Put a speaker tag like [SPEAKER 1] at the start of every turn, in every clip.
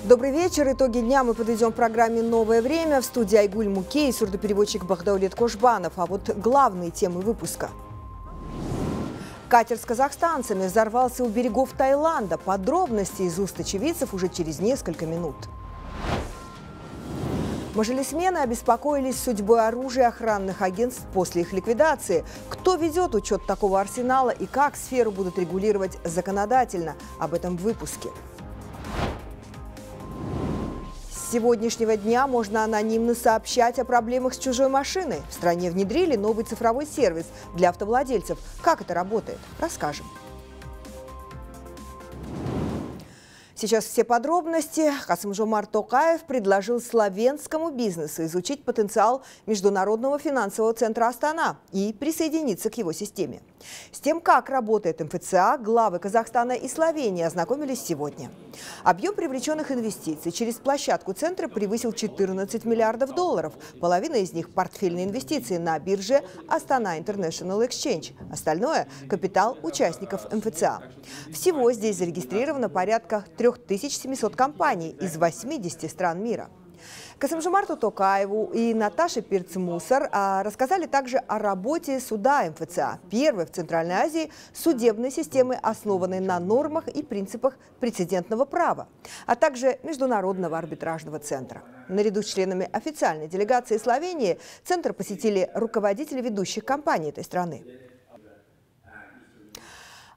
[SPEAKER 1] Добрый вечер. Итоги дня мы подведем в программе «Новое время». В студии Айгуль Муке и сурдопереводчик Бахдаулет Кошбанов. А вот главные темы выпуска. Катер с казахстанцами взорвался у берегов Таиланда. Подробности из уст очевидцев уже через несколько минут. Мажилисмены обеспокоились судьбой оружия охранных агентств после их ликвидации. Кто ведет учет такого арсенала и как сферу будут регулировать законодательно? Об этом в выпуске. С сегодняшнего дня можно анонимно сообщать о проблемах с чужой машиной. В стране внедрили новый цифровой сервис для автовладельцев. Как это работает? Расскажем. Сейчас все подробности. Касым-Жомарт Токаев предложил словенскому бизнесу изучить потенциал Международного финансового центра Астана и присоединиться к его системе. С тем, как работает МФЦА, главы Казахстана и Словении ознакомились сегодня. Объем привлеченных инвестиций через площадку центра превысил 14 миллиардов долларов. Половина из них – портфельные инвестиции на бирже Астана International Exchange. Остальное – капитал участников МФЦА. Всего здесь зарегистрировано порядка 3700 компаний из 80 стран мира. Касым-Жомарту Токаеву и Наташе Пирц-Мусар рассказали также о работе суда МФЦА, первой в Центральной Азии судебной системы, основанной на нормах и принципах прецедентного права, а также Международного арбитражного центра. Наряду с членами официальной делегации Словении центр посетили руководители ведущих компаний этой страны.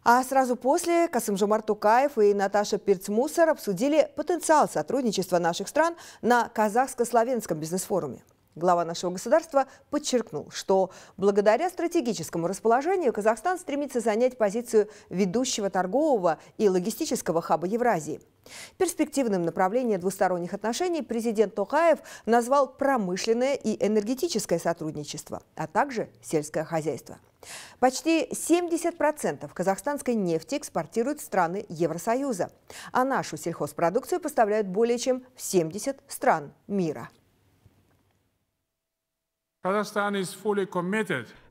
[SPEAKER 1] А сразу после Касым-Жомарт Токаев и Наташа Пирц-Мусар обсудили потенциал сотрудничества наших стран на казахско-словенском бизнес-форуме. Глава нашего государства подчеркнул, что благодаря стратегическому расположению Казахстан стремится занять позицию ведущего торгового и логистического хаба Евразии. Перспективным направлением двусторонних отношений президент Токаев назвал промышленное и энергетическое сотрудничество, а также сельское хозяйство. Почти 70% казахстанской нефти экспортируют в страны Евросоюза, а нашу сельхозпродукцию поставляют более чем в 70 стран мира.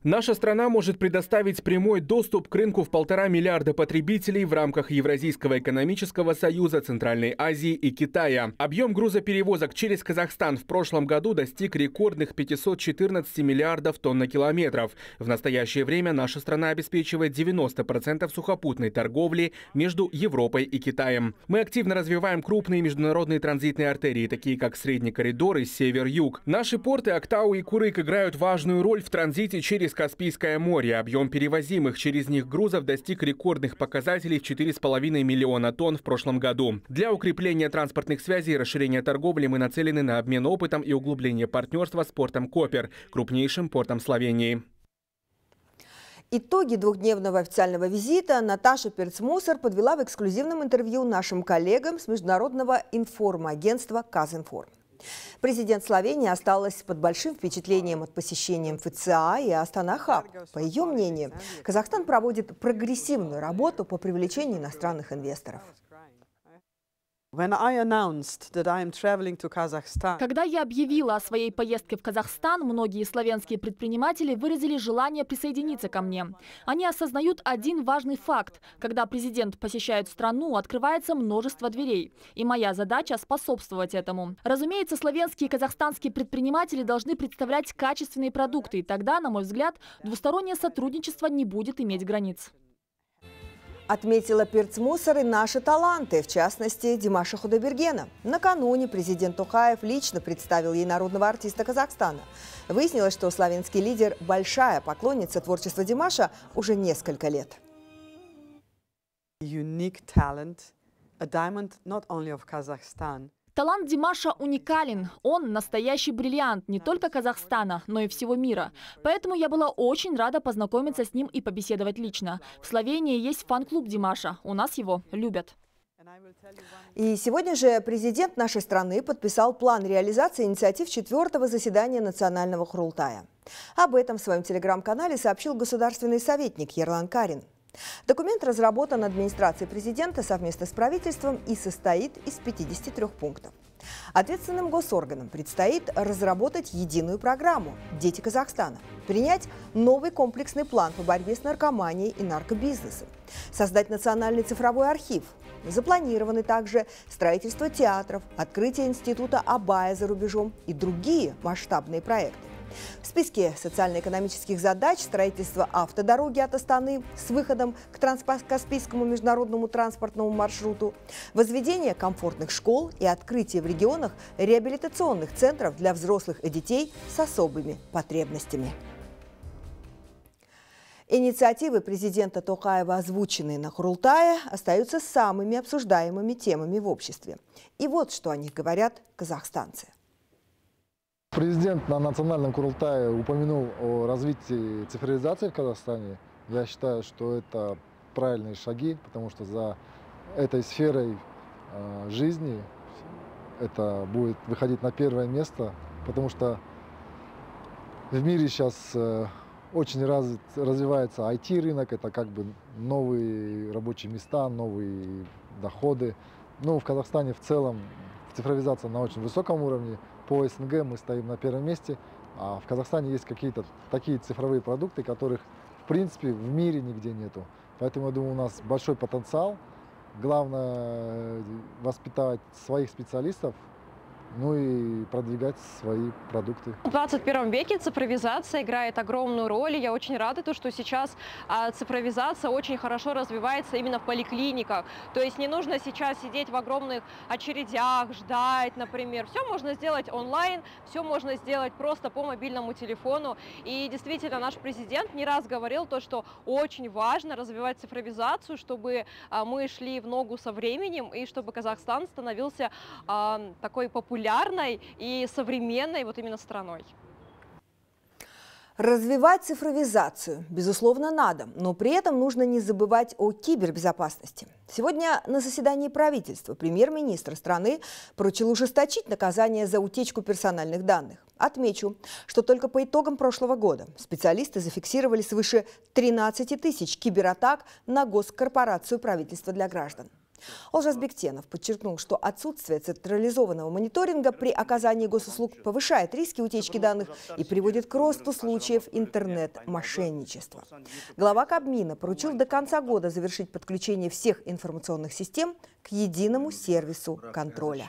[SPEAKER 2] Наша страна может предоставить прямой доступ к рынку в 1,5 миллиарда потребителей в рамках Евразийского экономического союза Центральной Азии и Китая. Объем грузоперевозок через Казахстан в прошлом году достиг рекордных 514 миллиардов тонн-километров. В настоящее время наша страна обеспечивает 90% сухопутной торговли между Европой и Китаем. Мы активно развиваем крупные международные транзитные артерии, такие как Средний коридор и Север-Юг. Наши порты Актау и Курык играют важную роль в транзите через Каспийское море. Объем перевозимых через них грузов достиг рекордных показателей в 4,5 миллиона тонн в прошлом году. Для укрепления транспортных связей и расширения торговли мы нацелены на обмен опытом и углубление партнерства с портом Копер, крупнейшим портом Словении.
[SPEAKER 1] Итоги двухдневного официального визита Наташа Пирц-Мусар подвела в эксклюзивном интервью нашим коллегам с международного информагентства Казинформ. Президент Словении осталась под большим впечатлением от посещения МФЦА и Астана Хаб. По ее мнению, Казахстан проводит прогрессивную работу по привлечению иностранных инвесторов.
[SPEAKER 3] Когда я объявила о своей поездке в Казахстан, многие славянские предприниматели выразили желание присоединиться ко мне. Они осознают один важный факт. Когда президент посещает страну, открывается множество дверей. И моя задача – способствовать этому. Разумеется, славянские и казахстанские предприниматели должны представлять качественные продукты. И тогда, на мой взгляд, двустороннее сотрудничество не будет иметь границ.
[SPEAKER 1] Отметила Пирц-Мусар и наши таланты, в частности, Димаша Худайбергена. Накануне президент Токаев лично представил ей народного артиста Казахстана. Выяснилось, что славянский лидер – большая поклонница творчества Димаша уже несколько лет.
[SPEAKER 3] Талант Димаша уникален. Он настоящий бриллиант не только Казахстана, но и всего мира. Поэтому я была очень рада познакомиться с ним и побеседовать лично. В Словении есть фан-клуб Димаша. У нас его любят.
[SPEAKER 1] И сегодня же президент нашей страны подписал план реализации инициатив 4-го заседания Национального Хурултая. Об этом в своем телеграм-канале сообщил государственный советник Ерлан Карин. Документ разработан администрацией президента совместно с правительством и состоит из 53 пунктов. Ответственным госорганам предстоит разработать единую программу «Дети Казахстана», принять новый комплексный план по борьбе с наркоманией и наркобизнесом, создать национальный цифровой архив. Запланированы также строительство театров, открытие института Абая за рубежом и другие масштабные проекты. В списке социально-экономических задач строительство автодороги от Астаны с выходом к Транскаспийскому международному транспортному маршруту, возведение комфортных школ и открытие в регионах реабилитационных центров для взрослых и детей с особыми потребностями. Инициативы президента Токаева, озвученные на Курултае, остаются самыми обсуждаемыми темами в обществе. И вот что о них говорят казахстанцы.
[SPEAKER 4] Президент на национальном Курултае упомянул о развитии цифровизации в Казахстане. Я считаю, что это правильные шаги, потому что за этой сферой жизни это будет выходить на первое место, потому что в мире сейчас очень развивается IT-рынок, это как бы новые рабочие места, новые доходы. Ну, в Казахстане в целом цифровизация на очень высоком уровне. По СНГ мы стоим на первом месте, а в Казахстане есть какие-то такие цифровые продукты, которых в принципе в мире нигде нету. Поэтому я думаю, у нас большой потенциал. Главное воспитать своих специалистов, ну и продвигать свои продукты.
[SPEAKER 5] В 21 веке цифровизация играет огромную роль. И я очень рада, что сейчас цифровизация очень хорошо развивается именно в поликлиниках. То есть не нужно сейчас сидеть в огромных очередях, ждать, например. Все можно сделать онлайн, все можно сделать просто по мобильному телефону. И действительно наш президент не раз говорил то, что очень важно развивать цифровизацию, чтобы мы шли в ногу со временем и чтобы Казахстан становился такой популярной и современной вот именно страной.
[SPEAKER 1] Развивать цифровизацию, безусловно, надо, но при этом нужно не забывать о кибербезопасности. Сегодня на заседании правительства премьер-министр страны поручил ужесточить наказание за утечку персональных данных. Отмечу, что только по итогам прошлого года специалисты зафиксировали свыше 13 тысяч кибератак на госкорпорацию правительства для граждан. Олжас Бектенов подчеркнул, что отсутствие централизованного мониторинга при оказании госуслуг повышает риски утечки данных и приводит к росту случаев интернет-мошенничества. Глава Кабмина поручил до конца года завершить подключение всех информационных систем к единому сервису контроля.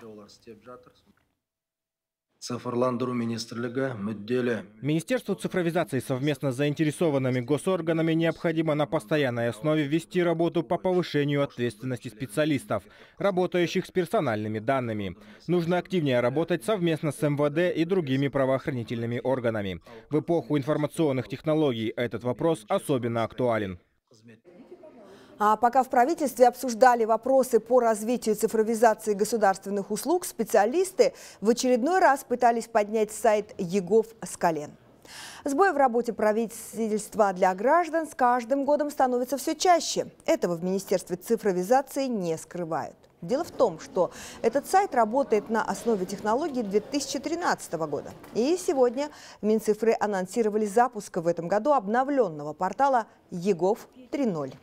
[SPEAKER 6] Министерству цифровизации совместно с заинтересованными госорганами необходимо на постоянной основе вести работу по повышению ответственности специалистов, работающих с персональными данными. Нужно активнее работать совместно с МВД и другими правоохранительными органами. В эпоху информационных технологий этот вопрос особенно актуален.
[SPEAKER 1] А пока в правительстве обсуждали вопросы по развитию цифровизации государственных услуг, специалисты в очередной раз пытались поднять сайт ЕГОВ с колен. Сбои в работе правительства для граждан с каждым годом становятся все чаще. Этого в Министерстве цифровизации не скрывают. Дело в том, что этот сайт работает на основе технологий 2013 года. И сегодня Минцифры анонсировали запуск в этом году обновленного портала ЕГОВ 3.0.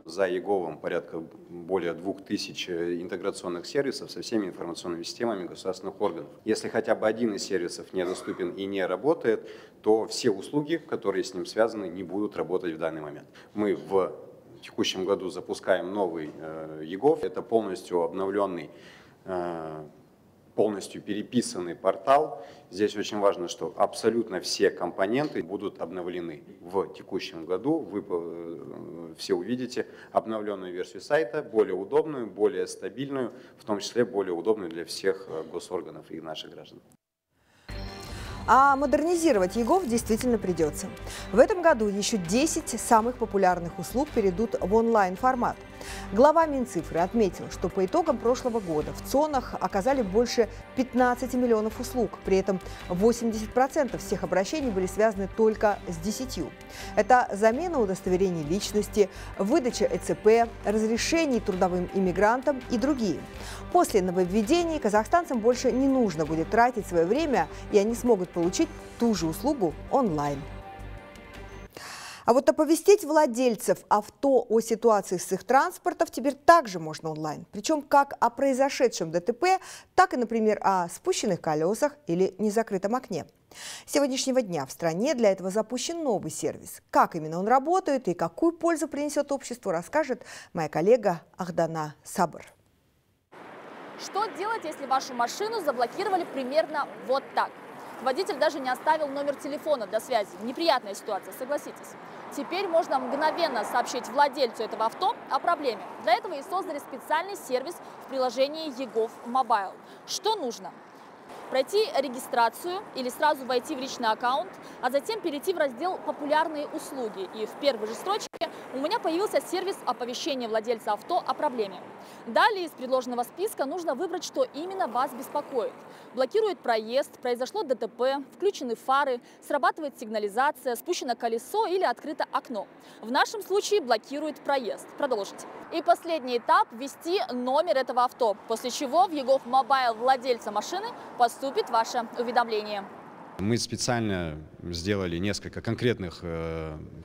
[SPEAKER 7] За ЕГОВом порядка более 2000 интеграционных сервисов со всеми информационными системами государственных органов. Если хотя бы один из сервисов недоступен и не работает, то все услуги, которые с ним связаны, не будут работать в данный момент. Мы в текущем году запускаем новый ЕГОВ. Это полностью обновленный, полностью переписанный портал. Здесь очень важно, что абсолютно все компоненты будут обновлены. В текущем году вы все увидите обновленную версию сайта, более удобную, более стабильную, в том числе более удобную для всех госорганов и наших граждан.
[SPEAKER 1] А модернизировать ЕГОВ действительно придется. В этом году еще 10 самых популярных услуг перейдут в онлайн-формат. Глава Минцифры отметил, что по итогам прошлого года в ЦОНах оказали больше 15 миллионов услуг. При этом 80% всех обращений были связаны только с 10. Это замена удостоверений личности, выдача ЭЦП, разрешений трудовым иммигрантам и другие. После нововведений казахстанцам больше не нужно будет тратить свое время, и они смогут получить ту же услугу онлайн. А вот оповестить владельцев авто о ситуации с их транспортом теперь также можно онлайн. Причем как о произошедшем ДТП, так и, например, о спущенных колесах или незакрытом окне. С сегодняшнего дня в стране для этого запущен новый сервис. Как именно он работает и какую пользу принесет обществу, расскажет моя коллега Ахдана Сабр.
[SPEAKER 3] Что делать, если вашу машину заблокировали примерно вот так? Водитель даже не оставил номер телефона для связи. Неприятная ситуация, согласитесь. Теперь можно мгновенно сообщить владельцу этого авто о проблеме. Для этого и создали специальный сервис в приложении eGov Mobile. Что нужно? Пройти регистрацию или сразу войти в личный аккаунт, а затем перейти в раздел «Популярные услуги». И в первой же строчке у меня появился сервис оповещения владельца авто о проблеме. Далее из предложенного списка нужно выбрать, что именно вас беспокоит. Блокирует проезд, произошло ДТП, включены фары, срабатывает сигнализация, спущено колесо или открыто окно. В нашем случае блокирует проезд. Продолжить. И последний этап – ввести номер этого авто, после чего в eGov Mobile владельца машины поступит ваше уведомление.
[SPEAKER 7] Мы специально сделали несколько конкретных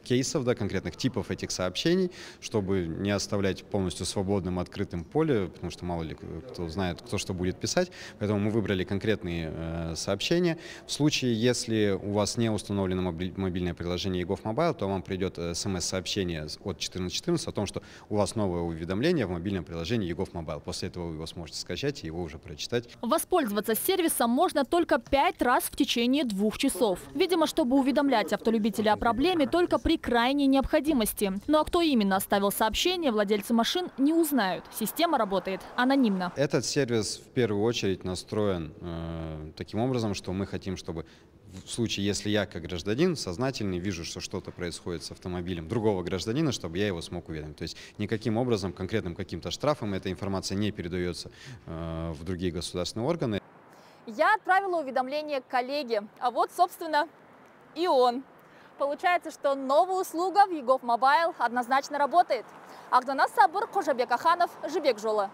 [SPEAKER 7] кейсов, конкретных типов этих сообщений, чтобы не оставлять полностью свободным, открытым поле, потому что мало ли кто знает, кто что будет писать. Поэтому мы выбрали конкретные сообщения. В случае, если у вас не установлено мобильное приложение eGov Mobile, то вам придет смс-сообщение от 1414 о том, что у вас новое уведомление в мобильном приложении eGov Mobile. После этого вы его сможете скачать и его уже прочитать.
[SPEAKER 3] Воспользоваться сервисом можно только 5 раз в течение 2 часов. Видимо, чтобы уведомлять автолюбителя о проблеме только при крайней необходимости. Ну а кто именно оставил сообщение, владельцы машин не узнают. Система работает анонимно.
[SPEAKER 7] Этот сервис в первую очередь настроен таким образом, что мы хотим, чтобы в случае, если я как гражданин сознательный вижу, что что-то происходит с автомобилем другого гражданина, чтобы я его смог уведомить. То есть никаким образом, конкретным каким-то штрафом эта информация не передается в другие государственные органы.
[SPEAKER 3] Я отправила уведомление коллеге, а вот, собственно, и он. Получается, что новая услуга в eGov Mobile однозначно работает. Ахдана Сабыр, Кожабек Аханов, Жибек Жолы.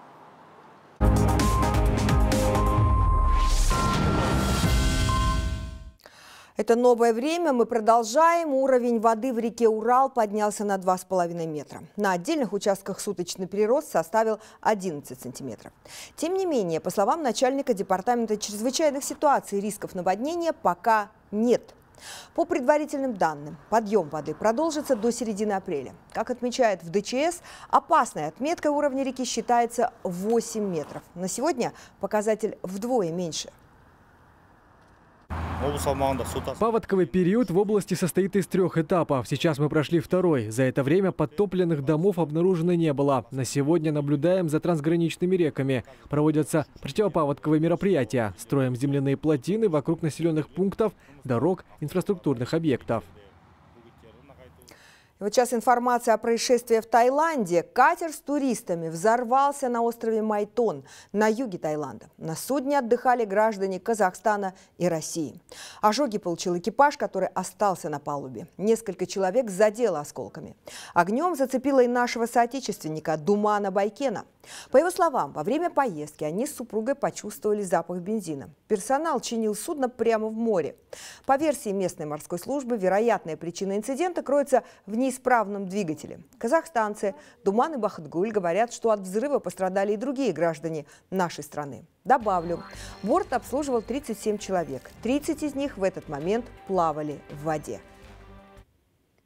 [SPEAKER 1] Это новое время. Мы продолжаем. Уровень воды в реке Урал поднялся на 2,5 метра. На отдельных участках суточный прирост составил 11 сантиметров. Тем не менее, по словам начальника департамента чрезвычайных ситуаций и рисков наводнения, пока нет. По предварительным данным, подъем воды продолжится до середины апреля. Как отмечает в ДЧС, опасной отметкой уровня реки считается 8 метров. На сегодня показатель вдвое меньше.
[SPEAKER 8] Паводковый период в области состоит из 3 этапов. Сейчас мы прошли 2-й. За это время подтопленных домов обнаружено не было. На сегодня наблюдаем за трансграничными реками. Проводятся противопаводковые мероприятия. Строим земляные плотины вокруг населенных пунктов, дорог, инфраструктурных объектов.
[SPEAKER 1] Вот сейчас информация о происшествии в Таиланде. Катер с туристами взорвался на острове Майтон на юге Таиланда. На судне отдыхали граждане Казахстана и России. Ожоги получил экипаж, который остался на палубе. Несколько человек задело осколками. Огнем зацепило и нашего соотечественника Думана Байкена. По его словам, во время поездки они с супругой почувствовали запах бензина. Персонал чинил судно прямо в море. По версии местной морской службы, вероятная причина инцидента кроется в неисправном двигателе. Казахстанцы Думан и Бахытгуль говорят, что от взрыва пострадали и другие граждане нашей страны. Добавлю, борт обслуживал 37 человек. 30 из них в этот момент плавали в воде.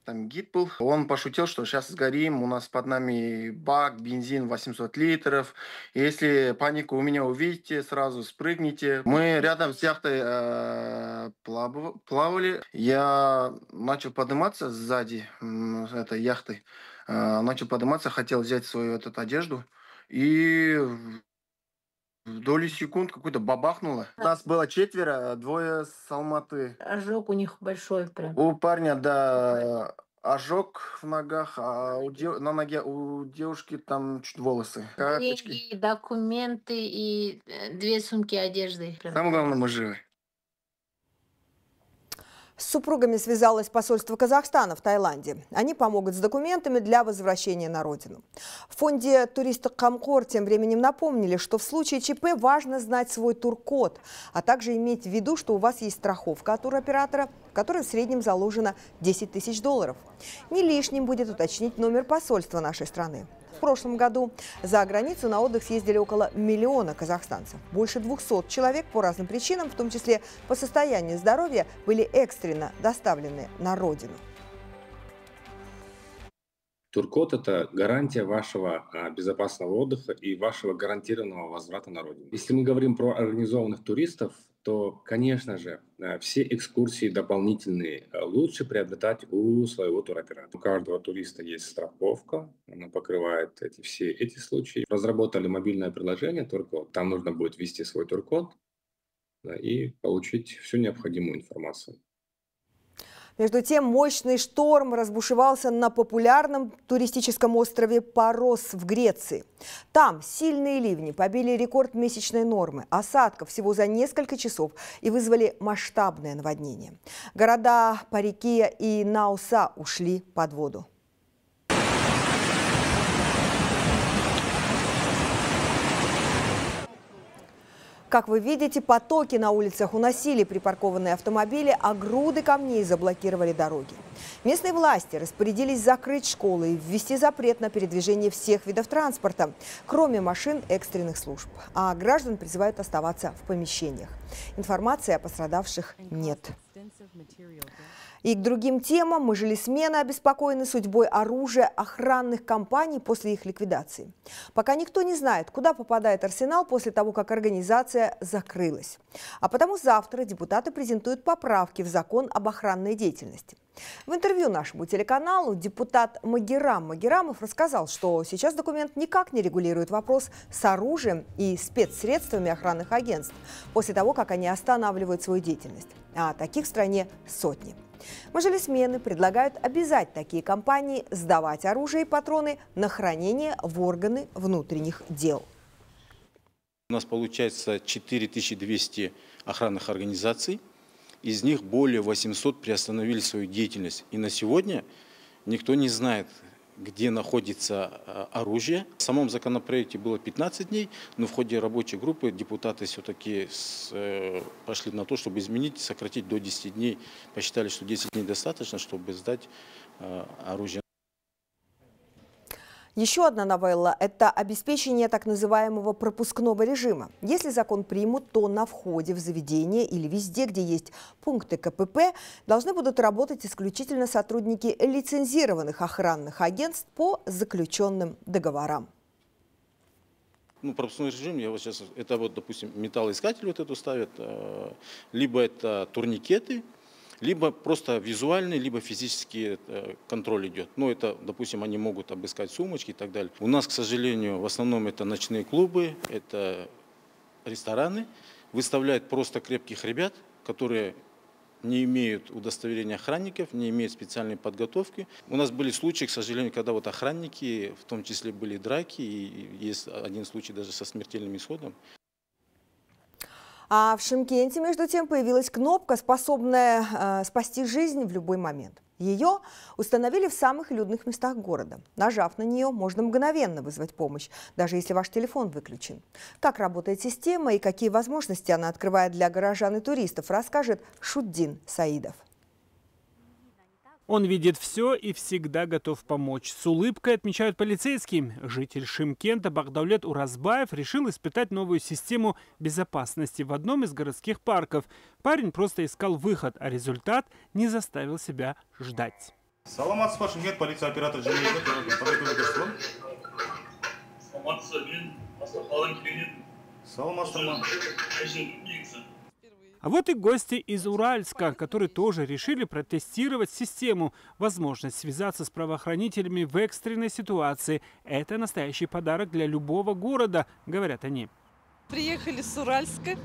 [SPEAKER 9] Там гид был, он пошутил, что сейчас сгорим, у нас под нами бак, бензин 800 литров. Если панику у меня увидите, сразу спрыгните. Мы рядом с яхтой плавали. Я начал подниматься сзади этой яхты. Начал подниматься, хотел взять свою одежду. И в доли секунд какой-то бабахнуло. Нас было 4, 2 с Алматы.
[SPEAKER 10] Ожог у них большой прям.
[SPEAKER 9] У парня, да, ожог в ногах, а на ноге у девушки там чуть волосы.
[SPEAKER 10] Деньги, документы и 2 сумки одежды.
[SPEAKER 9] Самое главное, мы живы.
[SPEAKER 1] С супругами связалось посольство Казахстана в Таиланде. Они помогут с документами для возвращения на родину. В фонде «Туристы Камкор» тем временем напомнили, что в случае ЧП важно знать свой туркод, а также иметь в виду, что у вас есть страховка от туроператора, в которой в среднем заложено $10 тысяч. Не лишним будет уточнить номер посольства нашей страны. В прошлом году за границу на отдых съездили около 1 миллиона казахстанцев. Больше 200 человек по разным причинам, в том числе по состоянию здоровья, были экстренно доставлены на родину.
[SPEAKER 11] Туркод – это гарантия вашего безопасного отдыха и вашего гарантированного возврата на родину. Если мы говорим про организованных туристов, то, конечно же, все экскурсии дополнительные лучше приобретать у своего туроператора. У каждого туриста есть страховка, она покрывает все эти случаи. Разработали мобильное приложение Туркод. Там нужно будет ввести свой туркод и получить всю необходимую информацию.
[SPEAKER 1] Между тем, мощный шторм разбушевался на популярном туристическом острове Парос в Греции. Там сильные ливни побили рекорд месячной нормы осадков всего за несколько часов и вызвали масштабное наводнение. Города Парикия и Науса ушли под воду. Как вы видите, потоки на улицах уносили припаркованные автомобили, а груды камней заблокировали дороги. Местные власти распорядились закрыть школы и ввести запрет на передвижение всех видов транспорта, кроме машин экстренных служб. А граждан призывают оставаться в помещениях. Информации о пострадавших нет. И к другим темам. Мажилисмены обеспокоены судьбой оружия охранных компаний после их ликвидации. Пока никто не знает, куда попадает арсенал после того, как организация закрылась. А потому завтра депутаты презентуют поправки в закон об охранной деятельности. В интервью нашему телеканалу депутат Магерам Магерамов рассказал, что сейчас документ никак не регулирует вопрос с оружием и спецсредствами охранных агентств после того, как они останавливают свою деятельность. А таких в стране сотни. Мажилисмены предлагают обязать такие компании сдавать оружие и патроны на хранение в органы внутренних дел.
[SPEAKER 12] У нас получается 4200 охранных организаций. Из них более 800 приостановили свою деятельность. И на сегодня никто не знает, где находится оружие. В самом законопроекте было 15 дней, но в ходе рабочей группы депутаты все-таки пошли на то, чтобы изменить, сократить до 10 дней. Посчитали, что 10 дней достаточно, чтобы сдать оружие.
[SPEAKER 1] Еще одна новелла – это обеспечение так называемого пропускного режима. Если закон примут, то на входе в заведение или везде, где есть пункты КПП, должны будут работать исключительно сотрудники лицензированных охранных агентств по заключенным договорам.
[SPEAKER 12] Пропускной режим, это вот, допустим, металлоискатель вот эту ставят, либо это турникеты, либо просто визуальный, либо физический контроль идет. Это, допустим, они могут обыскать сумочки и так далее. У нас, к сожалению, в основном это ночные клубы, это рестораны. Выставляют просто крепких ребят, которые не имеют удостоверения охранников, не имеют специальной подготовки. У нас были случаи, к сожалению, когда вот охранники, в том числе были драки, и есть один случай даже со смертельным исходом.
[SPEAKER 1] А в Шымкенте, между тем, появилась кнопка, способная спасти жизнь в любой момент. Ее установили в самых людных местах города. Нажав на нее, можно мгновенно вызвать помощь, даже если ваш телефон выключен. Как работает система и какие возможности она открывает для горожан и туристов, расскажет Шуддин Саидов.
[SPEAKER 13] Он видит все и всегда готов помочь. С улыбкой отмечают полицейские. Житель Шымкента Багдавлет Уразбаев решил испытать новую систему безопасности в одном из городских парков. Парень просто искал выход, а результат не заставил себя ждать.
[SPEAKER 14] Саламатсызба, Шымкент, полиция оператор
[SPEAKER 13] А вот и гости из Уральска, которые тоже решили протестировать систему. Возможность связаться с правоохранителями в экстренной ситуации – это настоящий подарок для любого города, говорят они.
[SPEAKER 15] Приехали с Уральска,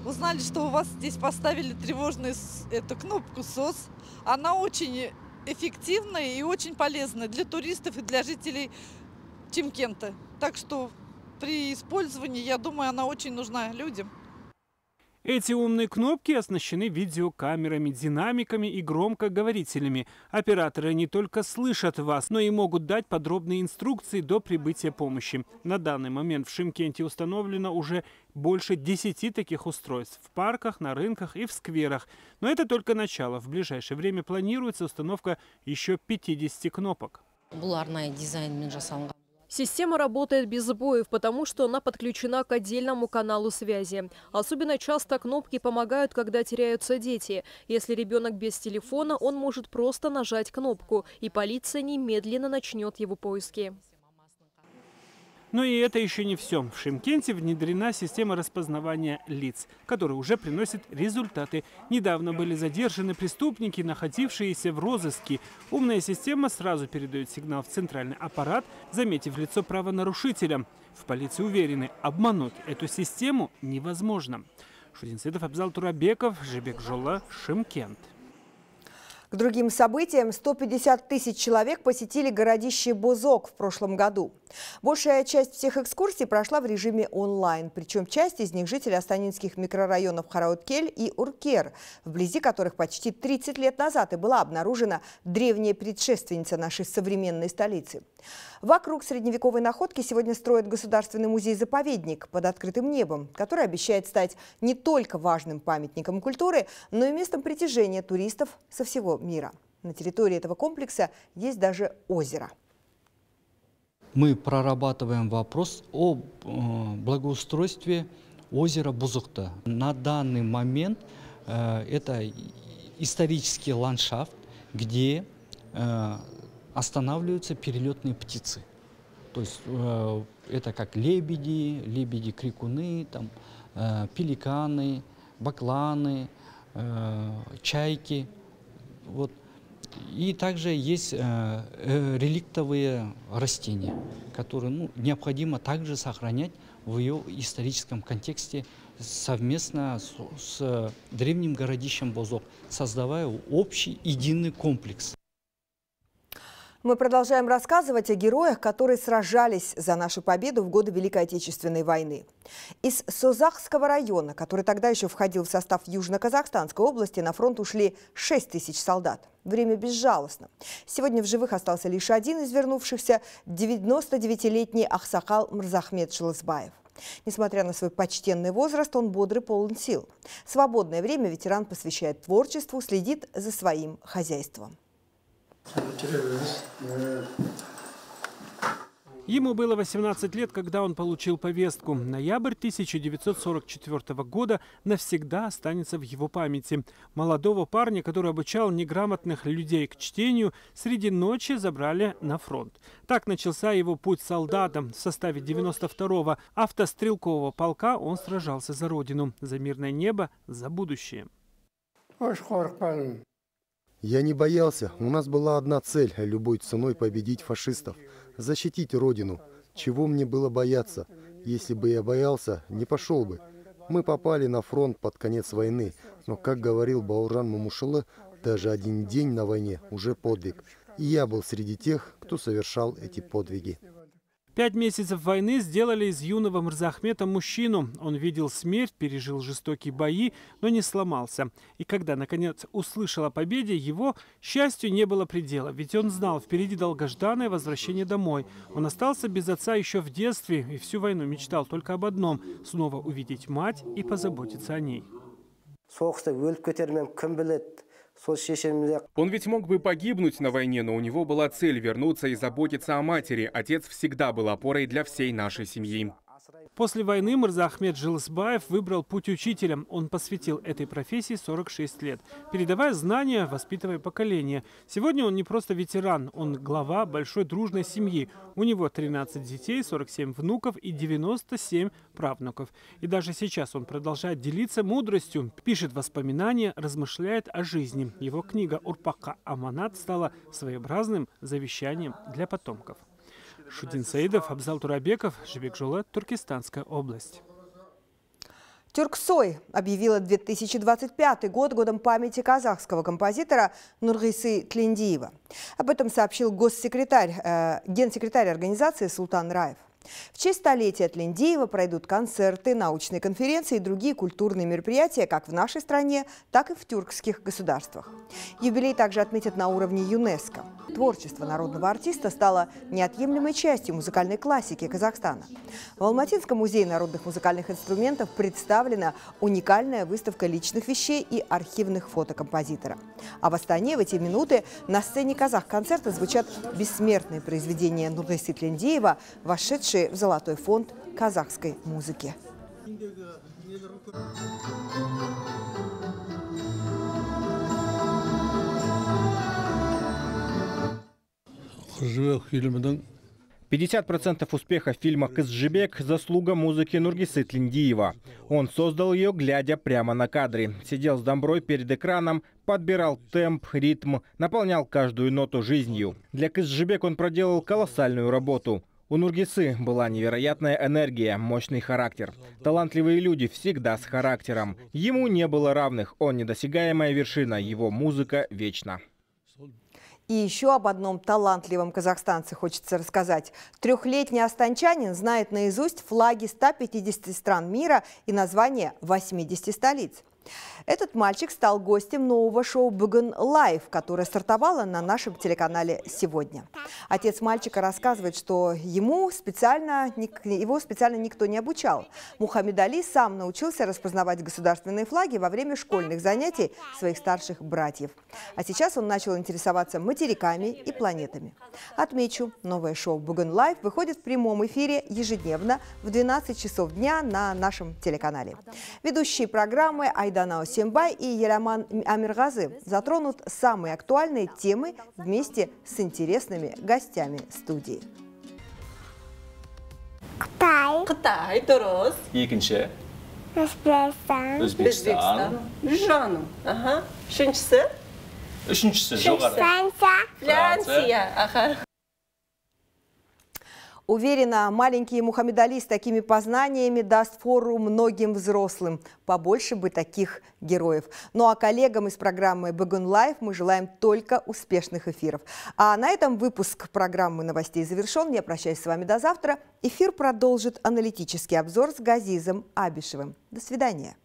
[SPEAKER 15] узнали, что у вас здесь поставили тревожную эту кнопку СОС. Она очень эффективная и очень полезная для туристов и для жителей Шымкента. Так что при использовании, я думаю, она очень нужна людям.
[SPEAKER 13] Эти умные кнопки оснащены видеокамерами, динамиками и громкоговорителями. Операторы не только слышат вас, но и могут дать подробные инструкции до прибытия помощи. На данный момент в Шымкенте установлено уже больше 10 таких устройств в парках, на рынках и в скверах. Но это только начало. В ближайшее время планируется установка еще 50 кнопок.
[SPEAKER 16] Система работает без сбоев, потому что она подключена к отдельному каналу связи. Особенно часто кнопки помогают, когда теряются дети. Если ребенок без телефона, он может просто нажать кнопку, и полиция немедленно начнет его поиски.
[SPEAKER 13] Но и это еще не все. В Шымкенте внедрена система распознавания лиц, которая уже приносит результаты. Недавно были задержаны преступники, находившиеся в розыске. Умная система сразу передает сигнал в центральный аппарат, заметив лицо правонарушителя. В полиции уверены, обмануть эту систему невозможно. Шудин Саидов, Абзал Турабеков, Жибек Жола, Шымкент.
[SPEAKER 1] К другим событиям 150 тысяч человек посетили городище Бузок в прошлом году. Большая часть всех экскурсий прошла в режиме онлайн, причем часть из них жители астанинских микрорайонов Харауткель и Уркер, вблизи которых почти 30 лет назад и была обнаружена древняя предшественница нашей современной столицы. Вокруг средневековой находки сегодня строят Государственный музей-заповедник под открытым небом, который обещает стать не только важным памятником культуры, но и местом притяжения туристов со всего мира. На территории этого комплекса есть даже озеро.
[SPEAKER 17] Мы прорабатываем вопрос о благоустройстве озера Бузукта. На данный момент это исторический ландшафт, где останавливаются перелетные птицы. То есть это как лебеди, крикуны, там, пеликаны, бакланы, чайки. Вот. И также есть реликтовые растения, которые необходимо также сохранять в ее историческом контексте совместно с древним городищем Бузок, создавая общий единый комплекс.
[SPEAKER 1] Мы продолжаем рассказывать о героях, которые сражались за нашу победу в годы Великой Отечественной войны. Из Созахского района, который тогда еще входил в состав Южно-Казахстанской области, на фронт ушли 6 тысяч солдат. Время безжалостно. Сегодня в живых остался лишь один из вернувшихся – 99-летний Ахсакал Мырзахмет Жылысбаев. Несмотря на свой почтенный возраст, он бодрый, полон сил. Свободное время ветеран посвящает творчеству, следит за своим хозяйством.
[SPEAKER 13] Ему было 18 лет, когда он получил повестку. Ноябрь 1944 года навсегда останется в его памяти. Молодого парня, который обучал неграмотных людей к чтению, среди ночи забрали на фронт. Так начался его путь солдатом. В составе 92-го автострелкового полка он сражался за родину, за мирное небо, за будущее.
[SPEAKER 18] Я не боялся. У нас была одна цель – любой ценой победить фашистов, защитить родину. Чего мне было бояться? Если бы я боялся, не пошел бы. Мы попали на фронт под конец войны, но, как говорил Бауржан Мамушылы, даже один день на войне уже подвиг. И я был среди тех, кто совершал эти подвиги.
[SPEAKER 13] 5 месяцев войны сделали из юного Мырзахмета мужчину. Он видел смерть, пережил жестокие бои, но не сломался. И когда, наконец, услышал о победе, его счастью не было предела. Ведь он знал, впереди долгожданное возвращение домой. Он остался без отца еще в детстве и всю войну мечтал только об одном – снова увидеть мать и позаботиться о ней.
[SPEAKER 2] Он ведь мог бы погибнуть на войне, но у него была цель вернуться и заботиться о матери. Отец всегда был опорой для всей нашей семьи.
[SPEAKER 13] После войны Мырзахмет Жылысбаев выбрал путь учителя. Он посвятил этой профессии 46 лет, передавая знания, воспитывая поколение. Сегодня он не просто ветеран, он глава большой дружной семьи. У него 13 детей, 47 внуков и 97 правнуков. И даже сейчас он продолжает делиться мудростью, пишет воспоминания, размышляет о жизни. Его книга «Урпакка Аманат» стала своеобразным завещанием для потомков. Шудин Саидов, Абзал Турабеков, Жибек Жола, Туркестанская область.
[SPEAKER 1] Тюрксой объявила 2025 год годом памяти казахского композитора Нургисы Тлендиева. Об этом сообщил генсекретарь организации Султан Раев. В честь столетия Тлендиева пройдут концерты, научные конференции и другие культурные мероприятия как в нашей стране, так и в тюркских государствах. Юбилей также отметят на уровне ЮНЕСКО. Творчество народного артиста стало неотъемлемой частью музыкальной классики Казахстана. В Алматинском музее народных музыкальных инструментов представлена уникальная выставка личных вещей и архивных фото композитора. А в Астане в эти минуты на сцене казах-концерта звучат бессмертные произведения Нургисы Тлендиева, вошедшие в золотой фонд казахской музыки.
[SPEAKER 6] «50% успеха фильма «Кызжибек» – заслуга музыки Нургисы Тлендиева. Он создал ее, глядя прямо на кадре. Сидел с домброй перед экраном, подбирал темп, ритм, наполнял каждую ноту жизнью. Для «Кызжибек» он проделал колоссальную работу. У Нургисы была невероятная энергия, мощный характер. Талантливые люди всегда с характером. Ему не было равных, он недосягаемая вершина, его музыка вечна.
[SPEAKER 1] И еще об одном талантливом казахстанце хочется рассказать. Трехлетний астанчанин знает наизусть флаги 150 стран мира и названия 80 столиц. Этот мальчик стал гостем нового шоу «Бүгін Лайв», которое стартовало на нашем телеканале сегодня. Отец мальчика рассказывает, что его специально никто не обучал. Мухаммед Али сам научился распознавать государственные флаги во время школьных занятий своих старших братьев. А сейчас он начал интересоваться материками и планетами. Отмечу, новое шоу «Бүгін Лайв» выходит в прямом эфире ежедневно в 12 часов дня на нашем телеканале. Ведущие программы Айдана Осембай и Ераман Амиргазы затронут самые актуальные темы вместе с интересными гостями студии.
[SPEAKER 19] Қытай, дұрыс. Екінші? Өзбекстан. Жаным. Аха. Үшіншісі? Үшіншісі, жоғары. Франция. Аха.
[SPEAKER 1] Уверена, маленький Мухаммед Али с такими познаниями даст фору многим взрослым. Побольше бы таких героев. Ну а коллегам из программы «Бүгін Лайв» мы желаем только успешных эфиров. А на этом выпуск программы новостей завершен. Я прощаюсь с вами до завтра. Эфир продолжит аналитический обзор с Газизом Абишевым. До свидания.